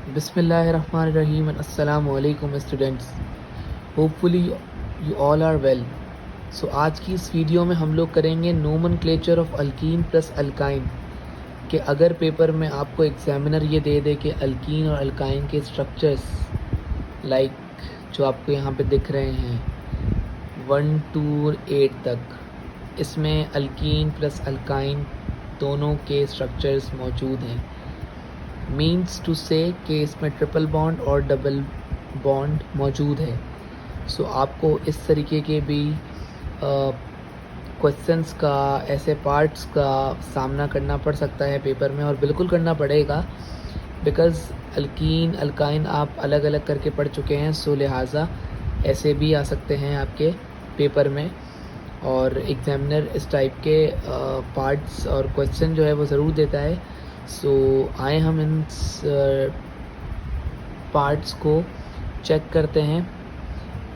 बिस्मिल्लाहिर्रहमानिर्रहीम अस्सलामु अलैकुम students. Hopefully you all are well. So आज की इस वीडियो में हम लोग करेंगे nomenclature of alkene plus alkyne कि अगर पेपर में आपको एग्जामिनर ये दे दे कि अल्कीन और अल्काइन के स्ट्रक्चर्स लाइक जो आपको यहाँ पे दिख रहे हैं 1 to 8 तक, इसमें अल्कीन प्लस अल्काइन दोनों के स्ट्रक्चर्स मौजूद हैं, मीन्स टू से कि इसमें ट्रिपल बॉन्ड और डबल बॉन्ड मौजूद है। सो आपको इस तरीके के भी क्वेश्चंस का, ऐसे पार्ट्स का सामना करना पड़ सकता है पेपर में, और बिल्कुल करना पड़ेगा बिकॉज़ अल्कीन अल्काइन आप अलग अलग करके पढ़ चुके हैं। सो लिहाजा ऐसे भी आ सकते हैं आपके पेपर में, और एग्जामिनर इस टाइप के पार्ट्स और क्वेश्चन जो है वो ज़रूर देता है। सो आए हम इन पार्ट्स को चेक करते हैं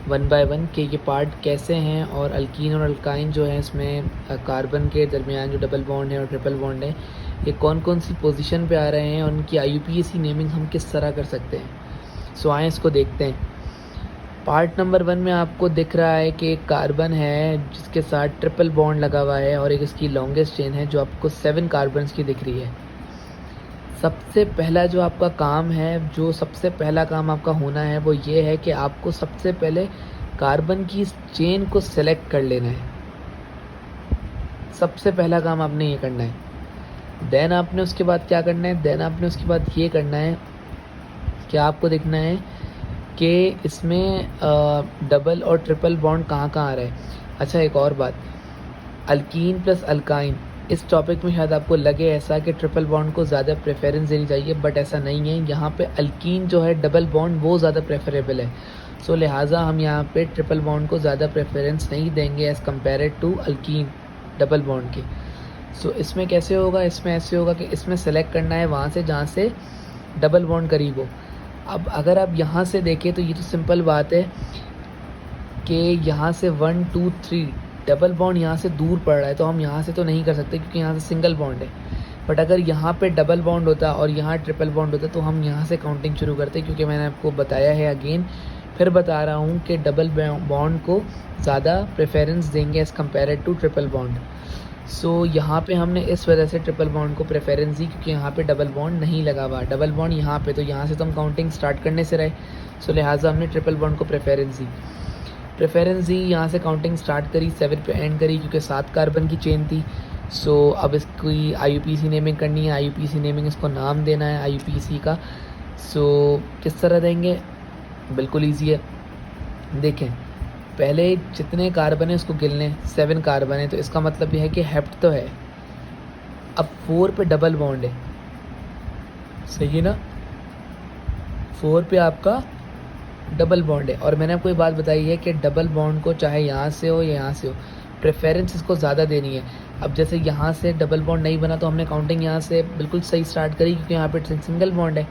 वन बाय वन कि ये पार्ट कैसे हैं, और अल्कीन और अल्काइन जो है इसमें कार्बन के दरमियान जो डबल बॉन्ड है और ट्रिपल बॉन्ड है, ये कौन कौन सी पोजीशन पे आ रहे हैं और उनकी IUPAC नेमिंग हम किस तरह कर सकते हैं। सो आए इसको देखते हैं। पार्ट नंबर 1 में आपको दिख रहा है कि एक कार्बन है जिसके साथ ट्रिपल बॉन्ड लगा हुआ है, और एक इसकी लॉन्गेस्ट चेन है जो आपको 7 कार्बन्स की दिख रही है। सबसे पहला जो आपका काम है, जो सबसे पहला काम आपका होना है वो ये है कि आपको सबसे पहले कार्बन की इस चेन को सेलेक्ट कर लेना है। सबसे पहला काम आपने ये करना है। देन आपने उसके बाद क्या करना है, देन आपने उसके बाद ये करना है कि आपको देखना है कि इसमें डबल और ट्रिपल बॉन्ड कहाँ कहाँ आ रहा है। अच्छा, एक और बात, अल्कीन प्लस अल्काइन, इस टॉपिक में शायद आपको लगे ऐसा कि ट्रिपल बॉन्ड को ज़्यादा प्रेफरेंस देनी चाहिए, बट ऐसा नहीं है। यहाँ पे अल्कीन जो है डबल बॉन्ड वो ज़्यादा प्रेफरेबल है। सो लिहाजा हम यहाँ पे ट्रिपल बॉन्ड को ज़्यादा प्रेफरेंस नहीं देंगे as compare to alkene double bond के। सो इसमें कैसे होगा, इसमें ऐसे होगा कि इसमें सेलेक्ट करना है वहाँ से जहाँ से डबल बॉन्ड करीब हो। अब अगर आप यहाँ से देखें तो ये तो सिंपल बात है कि यहाँ से 1 2 3 डबल बॉन्ड यहाँ से दूर पड़ रहा है, तो हम यहाँ से तो नहीं कर सकते क्योंकि यहाँ से सिंगल बॉन्ड है। बट अगर यहाँ पे डबल बॉन्ड होता और यहाँ ट्रिपल बॉन्ड होता तो हम यहाँ से काउंटिंग शुरू करते, क्योंकि मैंने आपको बताया है, अगेन फिर बता रहा हूँ कि डबल बॉन्ड को ज़्यादा प्रेफरेंस देंगे as compare to triple bond. So यहाँ पे हमने इस वजह से ट्रिपल बॉन्ड को प्रेफरेंस दी क्योंकि यहाँ पे डबल बॉन्ड नहीं लगा हुआ, डबल बॉन्ड यहाँ पे, तो यहाँ से तो हम काउंटिंग स्टार्ट करने से रहे। सो लिहाजा हमने ट्रिपल बॉन्ड को प्रेफरेंस दी, यहाँ से काउंटिंग स्टार्ट करी, 7 पे एंड करी क्योंकि 7 कार्बन की चेन थी। सो अब इसकी IUPAC नेमिंग करनी है, IUPAC नेमिंग, इसको नाम देना है IUPAC का। सो किस तरह देंगे, बिल्कुल ईजी है। देखें, पहले जितने कार्बन है उसको गिनने, 7 कार्बन है, तो इसका मतलब यह है कि हेप्ट तो है। अब 4 पे डबल बॉन्ड है, सही है ना, 4 पे आपका डबल बॉन्ड है। और मैंने आपको ये बात बताई है कि डबल बॉन्ड को चाहे यहाँ से हो या यहाँ से हो, प्रेफरेंस इसको ज़्यादा देनी है। अब जैसे यहाँ से डबल बॉन्ड नहीं बना तो हमने काउंटिंग यहाँ से बिल्कुल सही स्टार्ट करी क्योंकि यहाँ पे सिंगल बॉन्ड है,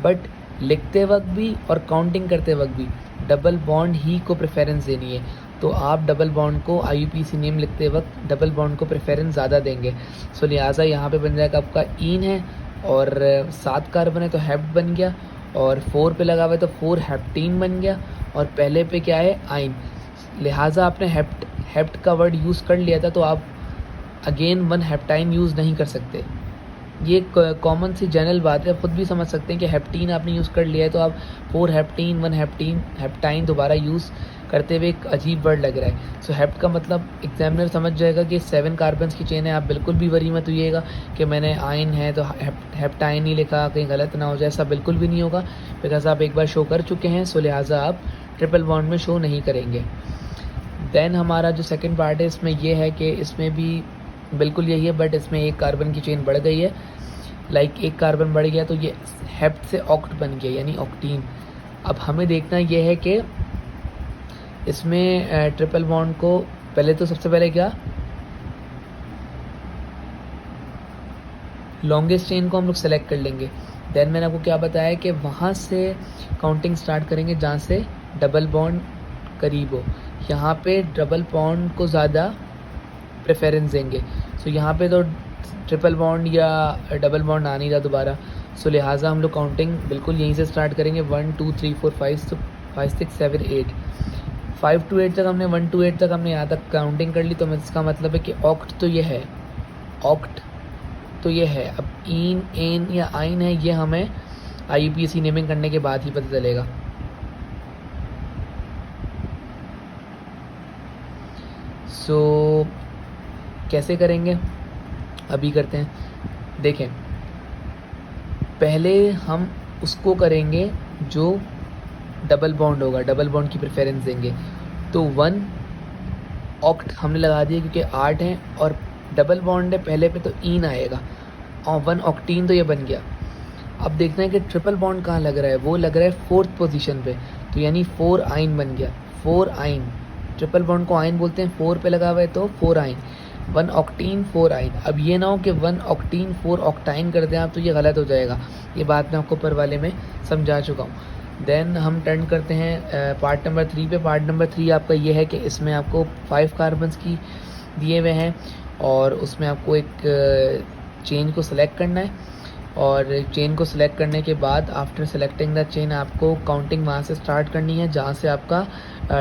बट लिखते वक्त भी और काउंटिंग करते वक्त भी डबल बॉन्ड ही को प्रेफरेंस देनी है। तो आप डबल बॉन्ड को IUPAC नेम लिखते वक्त डबल बॉन्ड को प्रेफरेंस ज़्यादा देंगे। सो लिहाजा यहाँ पे बन जाएगा आपका ईन है, और 7 कार्बन है तो हेप्ट बन गया, और 4 पे लगा हुआ है तो 4 हेप्टीन बन गया, और पहले पे क्या है, आइन। लिहाजा आपने हेप्ट का वर्ड यूज़ कर लिया था तो आप अगेन 1 हेप्टाइन यूज़ नहीं कर सकते। ये कॉमन सी जनरल बात है, खुद भी समझ सकते हैं कि हेप्टीन आपने यूज़ कर लिया है तो आप 4 हेप्टीन 1 हेप्टाइन दोबारा यूज़ करते हुए एक अजीब वर्ड लग रहा है। सो हेप्ट का मतलब एग्जामिनर समझ जाएगा कि 7 कार्बन्स की चेन है। आप बिल्कुल भी वरी मत होइएगा कि मैंने आइन है तो हेप्टाइन ही लिखा, कहीं गलत ना हो जाए, ऐसा बिल्कुल भी नहीं होगा, बिकॉज आप एक बार शो कर चुके हैं। सो लिहाजा आप ट्रिपल बॉन्ड में शो नहीं करेंगे। देन हमारा जो सेकेंड पार्ट है इसमें यह है कि इसमें भी बिल्कुल यही है, बट इसमें एक कार्बन की चेन बढ़ गई है, लाइक एक कार्बन बढ़ गया तो ये हेप्ट से ऑक्ट बन गया, यानी ऑक्टीन। अब हमें देखना यह है कि इसमें ट्रिपल बॉन्ड को पहले तो सबसे पहले क्या, लॉन्गेस्ट चेन को हम लोग सेलेक्ट कर लेंगे। देन मैंने आपको क्या बताया कि वहाँ से काउंटिंग स्टार्ट करेंगे जहाँ से डबल बॉन्ड करीब हो। यहाँ पे डबल बॉन्ड को ज़्यादा प्रेफरेंस देंगे। सो यहाँ पे तो ट्रिपल बॉन्ड या डबल बॉन्ड आ नहीं रहा दोबारा, सो लिहाजा हम लोग काउंटिंग बिल्कुल यहीं से स्टार्ट करेंगे 1 2 3 4 5 5 6 7 8 5 to 8 तक हमने 1 to 8 तक हमने यहाँ तक काउंटिंग कर ली। तो इसका मतलब है कि ऑक्ट तो ये है, ऑक्ट तो ये है। अब इन एन या आइन है, ये हमें IUPAC नेमिंग करने के बाद ही पता चलेगा। सो कैसे करेंगे अभी करते हैं। देखें, पहले हम उसको करेंगे जो डबल बॉन्ड होगा, डबल बॉन्ड की प्रेफरेंस देंगे। तो 1 ऑक्ट हमने लगा दिया क्योंकि 8 है और डबल बॉन्ड है, पहले पे तो इन आएगा और 1 ऑक्टीन तो ये बन गया। अब देखते हैं कि ट्रिपल बॉन्ड कहाँ लग रहा है, वो लग रहा है 4th पोजीशन पे, तो यानी 4 आइन बन गया। 4 आइन, ट्रिपल बॉन्ड को आइन बोलते हैं, 4 पे लगा हुआ है तो 4 आइन, 1 ऑक्टीन 4 आइन। अब ये ना हो कि 1 ऑक्टीन 4 ऑक्टाइन कर दें आप, तो ये गलत हो जाएगा। ये बात मैं आपको ऊपर वाले में समझा चुका हूँ। देन हम टर्न करते हैं पार्ट नंबर 3 पे। पार्ट नंबर 3 आपका ये है कि इसमें आपको 5 कार्बन्स की दिए हुए हैं और उसमें आपको एक चेन को सिलेक्ट करना है और चेन को सिलेक्ट करने के बाद आफ्टर सेलेक्टिंग द चेन आपको काउंटिंग वहाँ से स्टार्ट करनी है जहाँ से आपका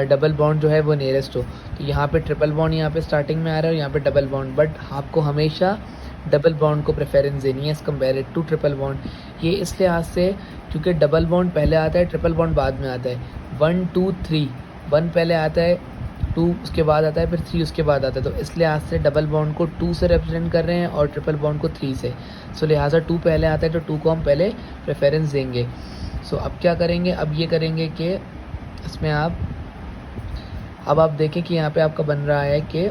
डबल बॉन्ड जो है वो नियरेस्ट हो। तो यहाँ पे ट्रिपल बॉन्ड यहाँ पे स्टार्टिंग में आ रहा है और यहाँ पे डबल बॉन्ड, बट आपको हमेशा डबल बॉन्ड को प्रेफरेंस देनी है as compare to triple bond. ये इस लिहाज से क्योंकि डबल बॉन्ड पहले आता है, ट्रिपल बॉन्ड बाद में आता है। 1 2 3, 1 पहले आता है, 2 उसके बाद आता है, फिर 3 उसके बाद आता है। तो इस लिहाज से डबल बॉन्ड को 2 से रिप्रेजेंट कर रहे हैं और ट्रिपल बॉन्ड को 3 से। सो लिहाजा 2 पहले आता है तो 2 को हम पहले प्रेफरेंस देंगे। सो अब क्या करेंगे, अब ये करेंगे कि इसमें अब आप देखें कि यहाँ पे आपका बन रहा है कि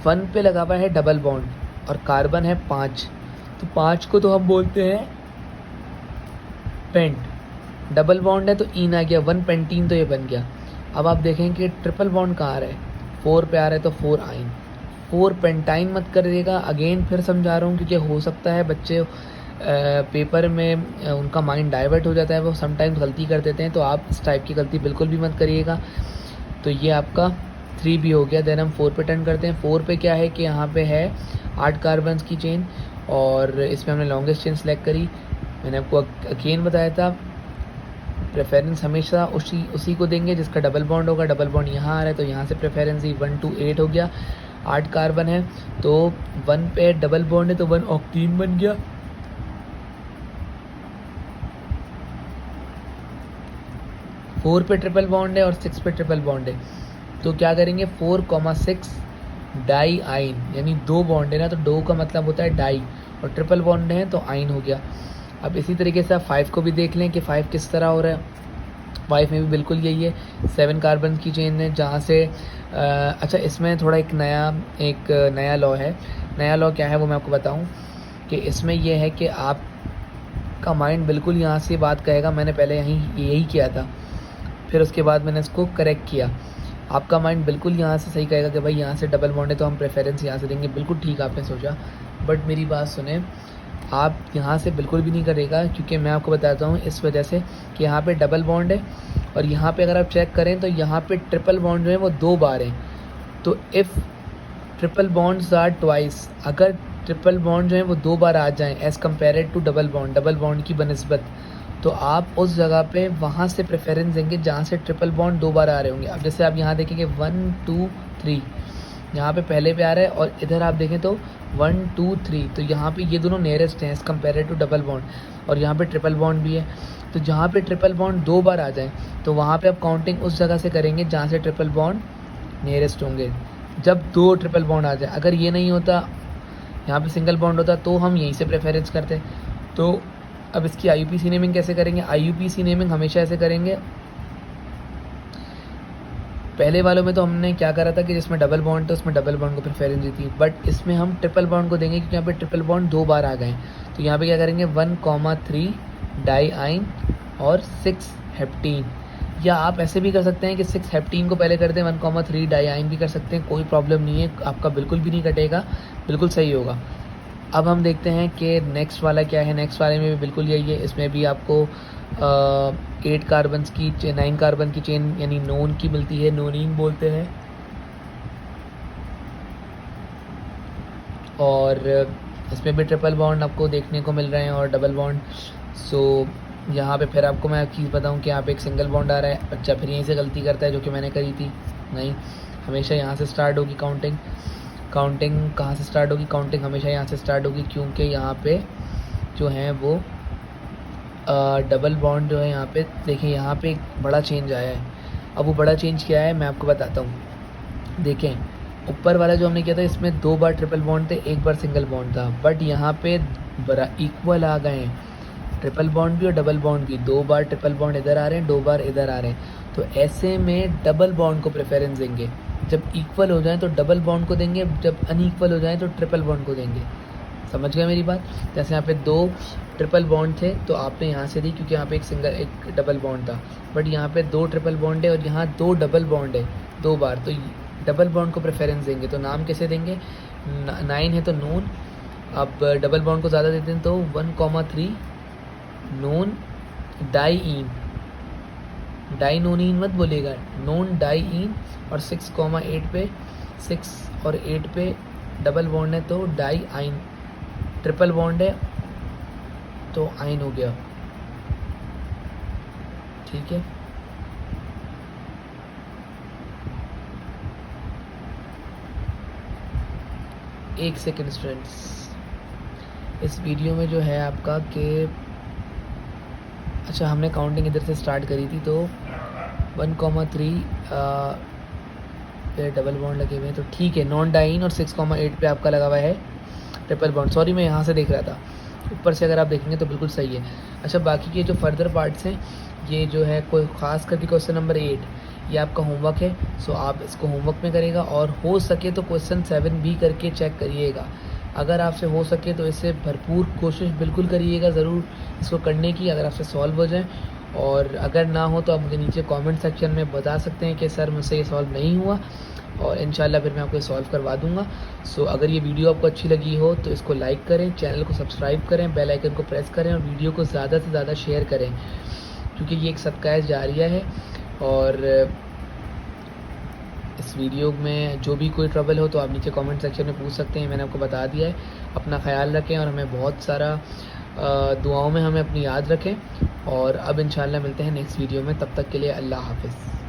1 पे लगा हुआ है डबल बॉन्ड और कार्बन है 5, तो 5 को तो हम बोलते हैं पेंट। डबल बॉन्ड है तो इन आ गया, 1 पेंटीन तो ये बन गया। अब आप देखें कि ट्रिपल बॉन्ड कहाँ आ रहा है, 4 पे आ रहा है तो 4 आइन। 4 पेंटाइन मत करिएगा, अगेन फिर समझा रहा हूँ क्योंकि हो सकता है बच्चे पेपर में उनका माइंड डाइवर्ट हो जाता है, वो समटाइम्स गलती कर देते हैं। तो आप इस टाइप की गलती बिल्कुल भी मत करिएगा। तो ये आपका 3 भी हो गया। देन हम 4 पे टर्न करते हैं। 4 पे क्या है कि यहाँ पे है 8 कार्बन्स की चेन और इसमें हमने लॉन्गेस्ट चेन सेलेक्ट करी। मैंने आपको अगेन बताया था प्रेफरेंस हमेशा उसी को देंगे जिसका डबल बॉन्ड होगा। डबल बॉन्ड यहाँ आ रहा है तो यहाँ से प्रेफरेंस ही 1 to 8 हो गया। 8 कार्बन है तो 1 पे डबल बॉन्ड है तो 1 ऑक्टीन बन गया। फोर पे ट्रिपल बॉन्ड है और 6 पे ट्रिपल बॉन्ड है, तो क्या करेंगे 4,6 डाई आइन, यानी 2 बॉन्ड है ना, तो 2 का मतलब होता है डाई और ट्रिपल बॉन्ड है तो आइन हो गया। अब इसी तरीके से आप 5 को भी देख लें कि 5 किस तरह हो रहा है। 5 में भी बिल्कुल यही है, 7 कार्बन की चेन है जहाँ से अच्छा इसमें थोड़ा एक नया लॉ है। नया लॉ क्या है वो मैं आपको बताऊं कि इसमें यह है कि आपका माइंड बिल्कुल यहाँ से बात कहेगा, मैंने पहले यही किया था, फिर उसके बाद मैंने इसको करेक्ट किया। आपका माइंड बिल्कुल यहाँ से सही कहेगा कि भाई यहाँ से डबल बॉन्ड है तो हम प्रेफरेंस यहाँ से देंगे। बिल्कुल ठीक आपने सोचा, बट मेरी बात सुने, आप यहाँ से बिल्कुल भी नहीं करेगा, क्योंकि मैं आपको बताता हूँ इस वजह से कि यहाँ पे डबल बॉन्ड है और यहाँ पे अगर आप चेक करें तो यहाँ पे ट्रिपल बॉन्ड जो है वो 2 बार हैं। तो if triple bonds are twice, अगर ट्रिपल बॉन्ड जो है वो 2 बार आ जाएँ as compare to double bond की बनस्बत, तो आप उस जगह पे वहाँ से प्रेफरेंस देंगे जहाँ से ट्रिपल बॉन्ड 2 बार आ रहे होंगे। अब जैसे आप यहाँ देखेंगे 1 2 3 यहाँ पे पहले पे आ रहा है और इधर आप देखें तो 1 2 3, तो यहाँ पे ये दोनों नियरेस्ट हैं as compare to double bond, और यहाँ पे ट्रिपल बॉन्ड भी है। तो जहाँ पे ट्रिपल बॉन्ड 2 बार आ जाए तो वहाँ पे आप काउंटिंग उस जगह से करेंगे जहाँ से ट्रिपल बॉन्ड नियरेस्ट होंगे, जब 2 ट्रिपल बॉन्ड आ जाए। अगर ये नहीं होता, यहाँ पे सिंगल बॉन्ड होता, तो हम यहीं से प्रेफरेंस करते। तो अब इसकी IUPAC नेमिंग कैसे करेंगे? IUPAC नेमिंग हमेशा ऐसे करेंगे, पहले वालों में तो हमने क्या करा था कि जिसमें डबल बॉन्ड था उसमें डबल बॉन्ड को प्रेफरेंस दी थी, बट इसमें हम ट्रिपल बॉन्ड को देंगे क्योंकि यहाँ पे ट्रिपल बॉन्ड 2 बार आ गए। तो यहाँ पे क्या करेंगे 1,3 डाई आइन और 6 हेप्टीन, या आप ऐसे भी कर सकते हैं कि 6 हेप्टीन को पहले कर दें, 1,3 डाई आइन भी कर सकते हैं, कोई प्रॉब्लम नहीं है, आपका बिल्कुल भी नहीं कटेगा, बिल्कुल सही होगा। अब हम देखते हैं कि नेक्स्ट वाला क्या है। नेक्स्ट वाले में भी बिल्कुल यही है, इसमें भी आपको 9 कार्बन की चेन यानी नोन की मिलती है, नोनीन बोलते हैं। और इसमें भी ट्रिपल बॉन्ड आपको देखने को मिल रहे हैं और डबल बॉन्ड। सो यहाँ पे फिर आपको मैं एक चीज़ बताऊँ कि यहाँ पे एक सिंगल बॉन्ड आ रहा है, बच्चा फिर यहीं से गलती करता है जो कि मैंने करी थी। नहीं, हमेशा यहाँ से स्टार्ट होगी काउंटिंग। काउंटिंग कहाँ से स्टार्ट होगी? काउंटिंग हमेशा यहाँ से स्टार्ट होगी, क्योंकि यहाँ पे जो है वो डबल बॉन्ड जो है यहाँ पे देखिए, यहाँ पे एक बड़ा चेंज आया है। अब वो बड़ा चेंज क्या है मैं आपको बताता हूँ। देखें, ऊपर वाला जो हमने किया था इसमें 2 बार ट्रिपल बॉन्ड थे, 1 बार सिंगल बॉन्ड था, बट यहाँ पे बड़ा इक्वल आ गए हैं, ट्रिपल बॉन्ड भी और डबल बॉन्ड भी। 2 बार ट्रिपल बॉन्ड इधर आ रहे हैं, 2 बार इधर आ रहे हैं। तो ऐसे में डबल बॉन्ड को प्रेफरेंस देंगे। जब इक्वल हो जाए तो डबल बॉन्ड को देंगे, जब अनइक्वल हो जाए तो ट्रिपल बॉन्ड को देंगे। समझ गए मेरी बात? जैसे यहाँ पे 2 ट्रिपल बॉन्ड थे तो आपने यहाँ से दी, क्योंकि यहाँ पे एक डबल बॉन्ड था, बट यहाँ पे 2 ट्रिपल बॉन्ड है और यहाँ 2 डबल बॉन्ड है 2 बार, तो डबल बॉन्ड को प्रेफरेंस देंगे। तो नाम कैसे देंगे? 9 है तो नून, अब डबल बॉन्ड को ज़्यादा देते हैं तो 1,3 नून डाईइन, डाइनोनिन मत बोलेगा, नोन डाईइन। और 6,8 पे 6 और 8 पे डबल बॉन्ड है तो डाई आइन, ट्रिपल बॉन्ड है तो आइन हो गया। ठीक है, एक सेकेंड स्टूडेंट्स, इस वीडियो में जो है आपका कि अच्छा हमने काउंटिंग इधर से स्टार्ट करी थी, तो 1,3 पे डबल बॉन्ड लगे हुए हैं तो ठीक है, नॉन डाइन। और 6,8 पे आपका लगा हुआ है ट्रिपल बॉन्ड। सॉरी मैं यहाँ से देख रहा था, ऊपर से अगर आप देखेंगे तो बिल्कुल सही है। अच्छा, बाकी के जो फर्दर पार्ट्स हैं ये जो है कोई ख़ास करके क्वेश्चन नंबर 8 ये आपका होमवर्क है, सो आप इसको होमवर्क में करेगा, और हो सके तो क्वेश्चन 7 भी करके चेक करिएगा। अगर आपसे हो सके तो इससे भरपूर कोशिश बिल्कुल करिएगा ज़रूर इसको करने की, अगर आपसे सॉल्व हो जाए। और अगर ना हो तो आप मुझे नीचे कमेंट सेक्शन में बता सकते हैं कि सर मुझसे ये सॉल्व नहीं हुआ, और इंशाल्लाह फिर मैं आपको सॉल्व करवा दूंगा। सो अगर ये वीडियो आपको अच्छी लगी हो तो इसको लाइक करें, चैनल को सब्सक्राइब करें, बेल आइकन को प्रेस करें और वीडियो को ज़्यादा से ज़्यादा शेयर करें, क्योंकि ये एक सदका जारिया है। और इस वीडियो में जो भी कोई ट्रबल हो तो आप नीचे कमेंट सेक्शन में पूछ सकते हैं, मैंने आपको बता दिया है। अपना ख्याल रखें और हमें बहुत सारा दुआओं में हमें अपनी याद रखें, और अब इंशाल्लाह मिलते हैं नेक्स्ट वीडियो में। तब तक के लिए अल्लाह हाफ़िज़।